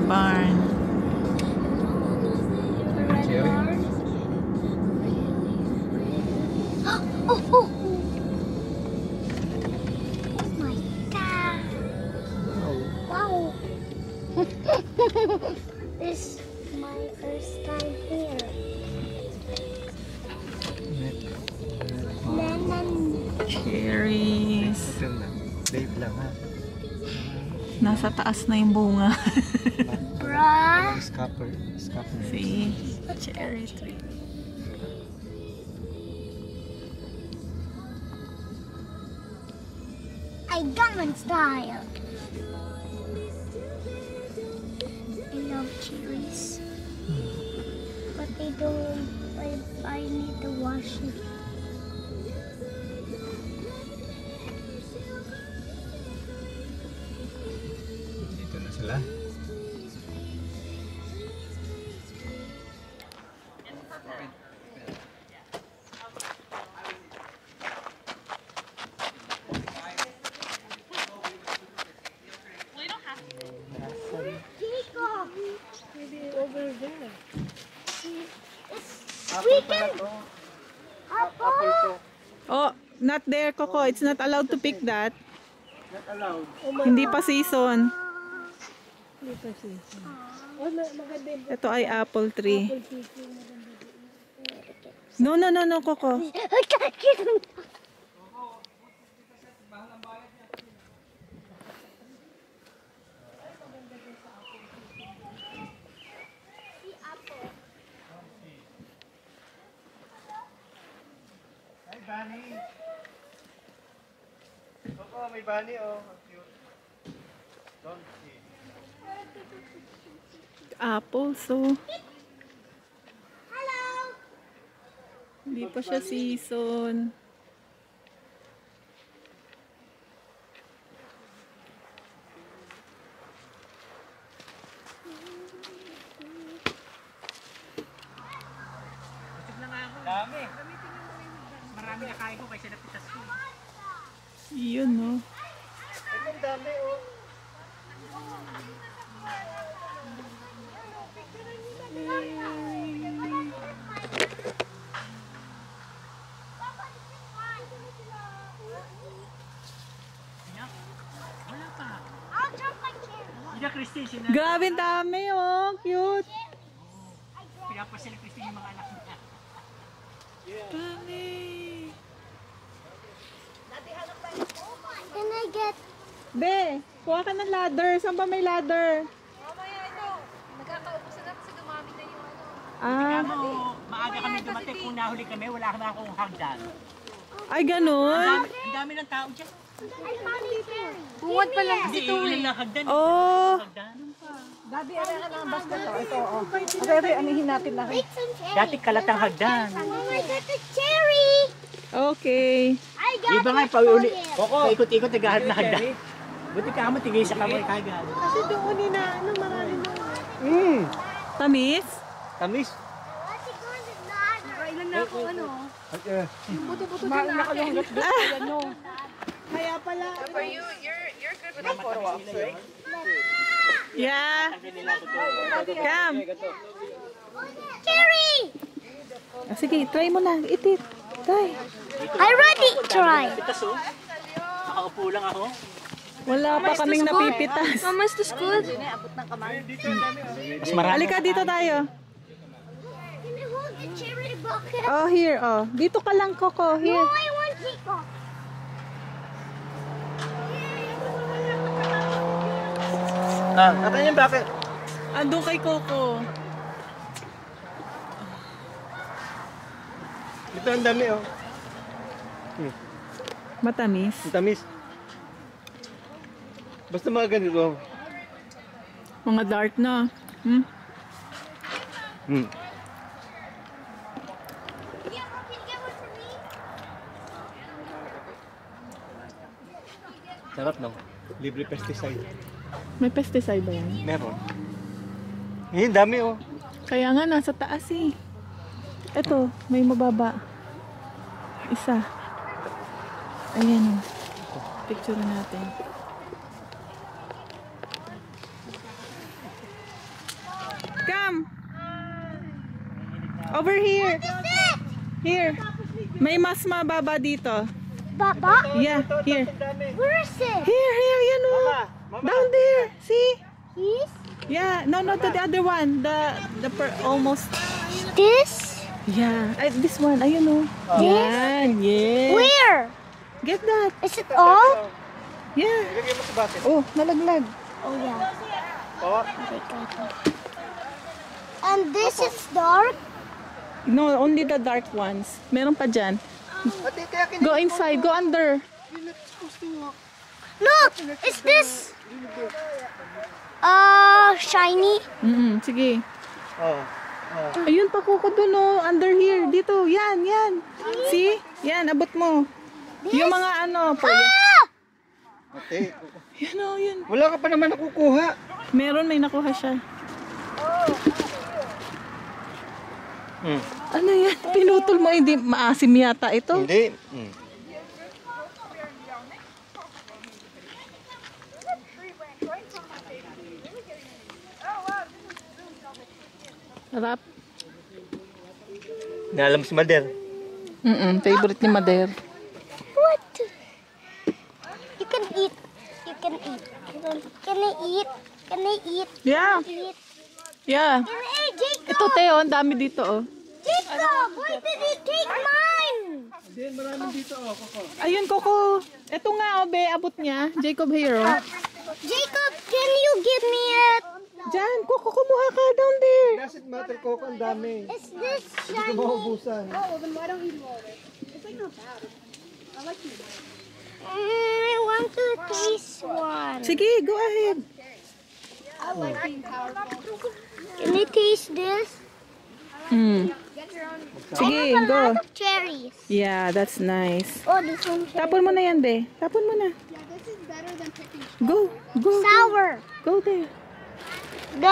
barn. Oh, oh. Oh my God. Wow. This is my first time here. Cherries. Babe lang ha. Nasa taas na yung bunga. Bruh. Scupper. See? Cherry tree. I Gangnam Style. I love cherries. But they don't, I need to wash it. Dito na sila. Jacob! Maybe over there. We can... Apple! Oh, not there, Coco. It's not allowed to pick that. Not allowed. Hindi pa season. Ito ay apple tree. No, Coco. I can't get him. Hi, Bunny. Coco, may bunny oh. Cute. Don't see. Apple, so Hello! hindi pa siya season. Dami. Marami na kain ko kaysa napitas ko. Yun, no. Ay, ang dami oh. I'll drop my chair. Ina Christine, Grabe, ang dami, oh. Cute. pinapasya ni Christine yung mga anak niya. Dami. Can I get... Be, kuha ka ng ladder. Saan ba may ladder? Mamaya ito, nagkakaubusan natin sa dumami na yung ano. Ah, Maaga kami dumating kung nahuli kami, wala na akong hagdan. ay ganun. Ang dami ng tao dyan. I found a cherry. Bungad pa lang Hindi, ilan lang hagdan. Oh, Hagdan. Make some cherry. Dati kalatang hagdan. Oh, I got the cherry. okay. I got Di ba nga, one pauli, for you. Koko, ikot-ikot, naghahanap na hagdan. Buti ka mo, tigay sa kamay kagad. Kasi doon na, ano, marami na. Tamis? Tamis. Let's go in the ladder. Kailan na ako ano, buto-buto Kumain din na ka natin. ng hagdan. Ano? Kaya pala. For you, you're good with the photo ops, right? Yeah. Come. Cherry. Ah, sige, try mo na. Itit. Try. I already tried. Pitas oh. Nakaupo lang ako. Wala pa kaming napipitas. Mama's to school. Mas marami. Halika dito tayo. Can I hold the cherry bucket? Oh, here, oh. Dito ka lang, Coco. No, Here. I want Jacob. Ata yung bakit? Andun kay Coco. Ito ang dami oh. Matamis. Ang tamis. Basta mga ganito. Mga dark na. Hmm? Hmm. Can you get one for me? Sarap no? Libre pesticide. May pesticide ba yan? Meron. Eh, dami oh. Kaya nga, nasa taas eh. Ito, may mababa. Isa. Ayan. Picture natin. Come. Over here. Here. May mas mababa dito. Baba? Yeah, here. Where is it? Here, yan oh. Down there. See? This? Yeah, no, not the other one. Almost. This? Yeah, this one. Ayun oh. Yan, yeah. Where? Get that. Is it all? Yeah. Ilagay mo sa bucket. Oh, nalaglag. Oh yeah. Oh. And this is dark. No, only the dark ones. Meron pa dyan. Ate, kaya Go inside, go under. Look! Is this shiny? Sige. Oh. Ayun pa kuko dun oh, under here. Dito, yan. See? Yan, abot mo. Yung mga ano. Ate, Yan oh, yun. wala ka pa naman nakukuha. Meron, may nakuha siya. Ano yan? Pinutol mo, hindi maasim yata ito. Hindi. Harap. Naalam si Mader. Favorite ni Mader. What? You can eat. You can eat. Can I eat? Can I eat? Yeah. Eat. Yeah. Can I, Jacob? Ito, Teo, ang dami dito oh. Jacob, why did he take mine? Hindi, maraming dito oh, Coco. Ayun, Coco. Ito nga, oh, be, abot niya. Jacob here, oh. Jacob, can you give me it? Diyan, Coco, kumuha ka down there. Doesn't matter, Coco, ang dami. Is this Hindi ko shiny? maubusan. I want to taste one. Sige, go ahead. Can I taste this? Sige, I have a go. lot of cherries. Yeah, that's nice. Oh, this one. Tapon mo na yan, be. Tapon mo na. Go, go. Sour. Go there. The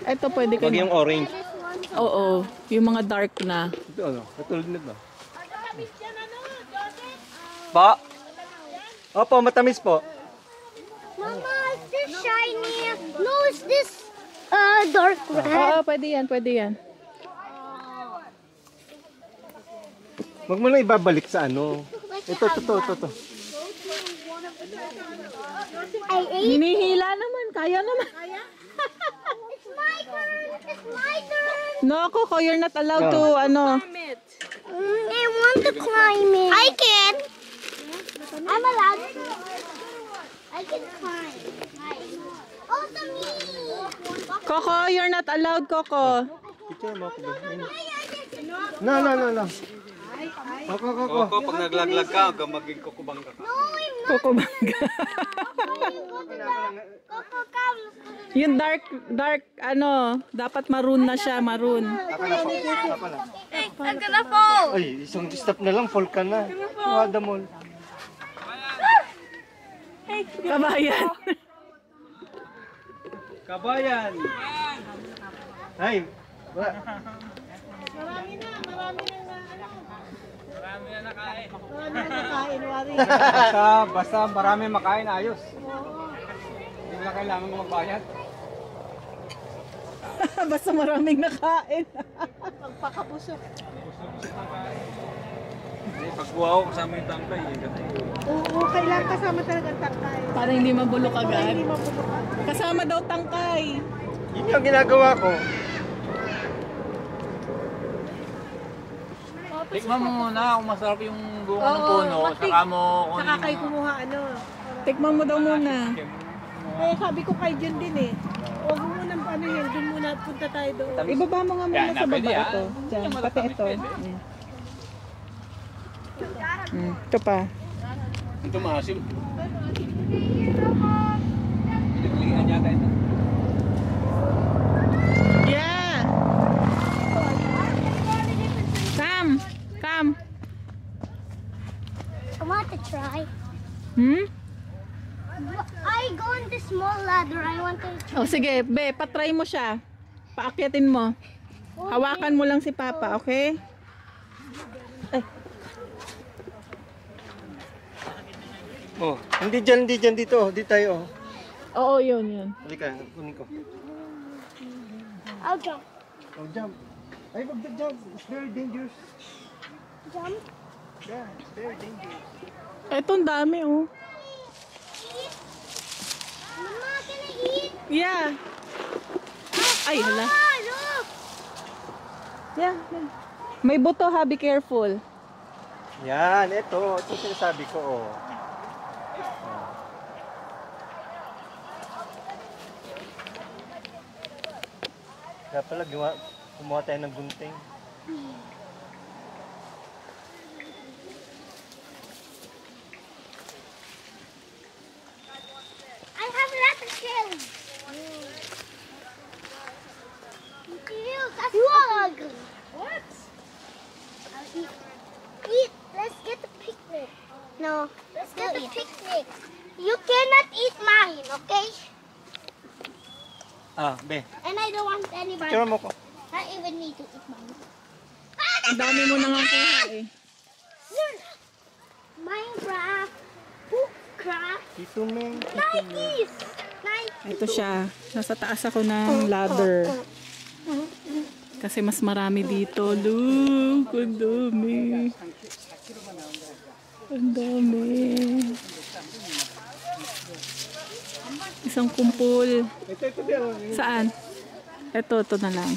Ito, pwede ka Huwag na. yung orange. this one. Oo, yung mga dark na. Ito ano, katulad nito. Pa? Opo, matamis po. Mama, is this shiny? No, is this dark red? Oo, pwede yan, pwede yan. Huwag mo na ibabalik sa ano. Ito. I ate. Hinihila naman, kaya naman. It's my turn. It's my turn. No, Coco, you're not allowed to, ano. I want to climb it. I can. I'm allowed to. I can climb. Oh, to me. Coco, you're not allowed, Coco. Picture mo ako ba? No. Coco. Pag naglaglag ka, hanggang maging kukubang ka. No, I'm not. Coco bangga. Coco, come. Yung dark, ano, dapat maroon na siya, maroon. I'm gonna fall. Ay, isang step na lang, fall ka na. Wada mo. Kabayan. Kabayan! Ay, Basta marami makain, ayos. Hindi na kailangan magbayad. Basta maraming nakain. Pag buha ko kasama yung tangkay. oo, kailangan kasama talaga ang tangkay. Para hindi mabulok agad. Kasama daw tangkay. Yun yung ginagawa ko. Tikman mo muna kung masarap yung bunga ng puno. Saka mo kunin Saka kayo kumuha ano. Tikman mo daw muna. Eh, sabi ko kay Jun din eh. Huwag mo muna ano yun, dun muna punta tayo doon. Ibaba mo nga muna Yan, sa baba pwede, ito. Diyan, pati ito. Ito pa. Ito maasim. Pinaglingan yata ito. Yeah! Come! I want to try. I go on the small ladder. I want to try. O sige, be, patry mo siya. Paakyatin mo. Hawakan mo lang si Papa, okay? Ay, Oh, hindi dyan dito. Di tayo. oo, yun. Halika, kunin ko. I'll jump. Oh, jump. Ay, wag the jump. It's very dangerous. Jump. Yeah, it's very dangerous. Eto, ang dami, oh. Mama, can I eat? Yeah. Ay, hala. Ah, look. Yeah. May buto ha, be careful. Yan, ito. Ito sinasabi ko, oh. Kaya pala, gumawa tayo ng gunting. I have a lot of shells. Ew, that's ugly. What? I'll eat. Eat. Let's get the picnic. No, let's get the picnic. You cannot eat mine, okay? Ah, be. And I don't want anybody. Tira mo ko. I even need to eat mine. Ang dami mo nang kuha eh. Minecraft. Bookcraft. Tito Meng. Nikes. Ito siya. Nasa taas ako ng ladder. Kasi mas marami dito. Look, ang dami. Ang dami. Isang kumpul. Saan? Ito na lang.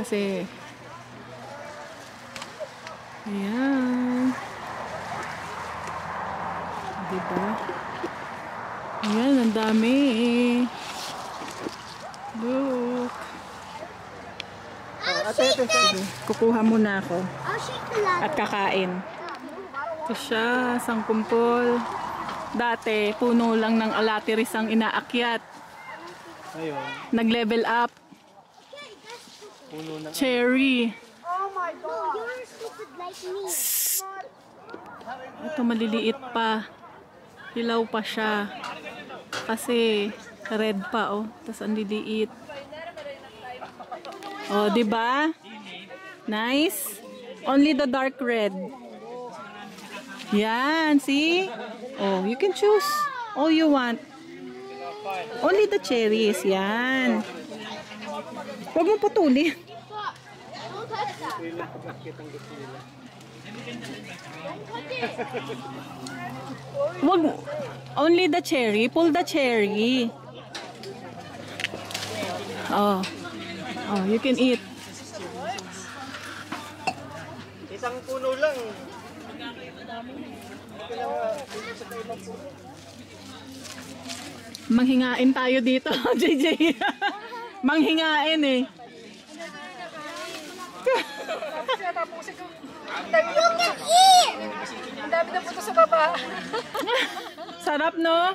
Kasi, ayan. Diba? Ayan, ang dami. Look. Kukuha muna ako. I'll shake the ladder. At kakain. Ito siya, isang kumpol. Dati, puno lang ng alatiris ang inaakyat. Ayun. Nag-level up. Puno ng... Cherry. No, you're stupid like me. Ito maliliit pa. Hilaw pa siya. Kasi red pa, oh. Tapos ang liliit. Oh, 'di ba? Nice. Only the dark red. Yan, see? Oh, you can choose all you want. Only the cherries, yan. Huwag mo putulin. Wag, only the cherry. Pull the cherry. Oh. Oh, you can eat. Isang puno lang. Manghingain tayo dito, JJ. Manghingain eh. You can eat! Ang dami na puto sa baba. Sarap, no?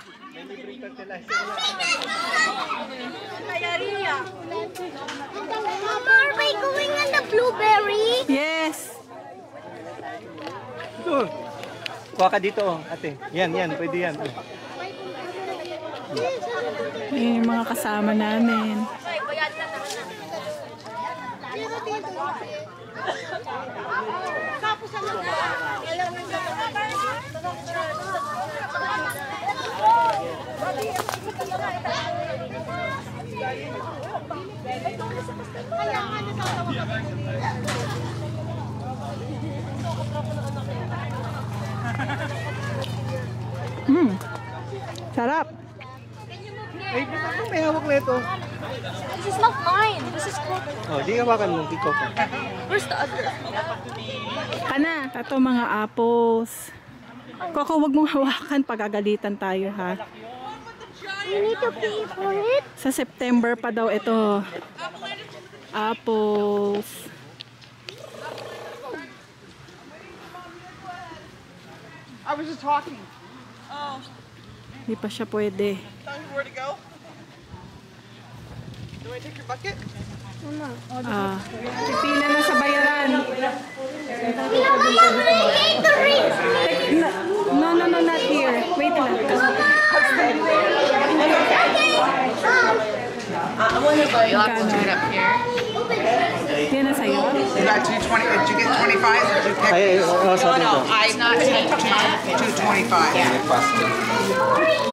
Mama, are we going on the blueberry? Yes. Ito. Kuha ka dito, oh, ate. Yan, pwede yan. Eh, mga kasama namin. Sarap. Ay, may hawak na ito. This is not mine. This is cooked. Oh, di hawakan mo. Ikaw pa. Where's the other? Kana, ito mga apples. Koko, wag mong hawakan, pagagalitan tayo ha. You need to pay for it. Sa September pa daw ito. Apples. I was just talking. Hindi pa siya pwede. Tell me where to go. Do I take your bucket? Pipila na sa bayaran. No, not here. Wait lang. You'll have to do it up here. Yan na sa'yo. You got 220. Did you get 25 or did you pick? Ay, oh, sorry. I'm not taking 225.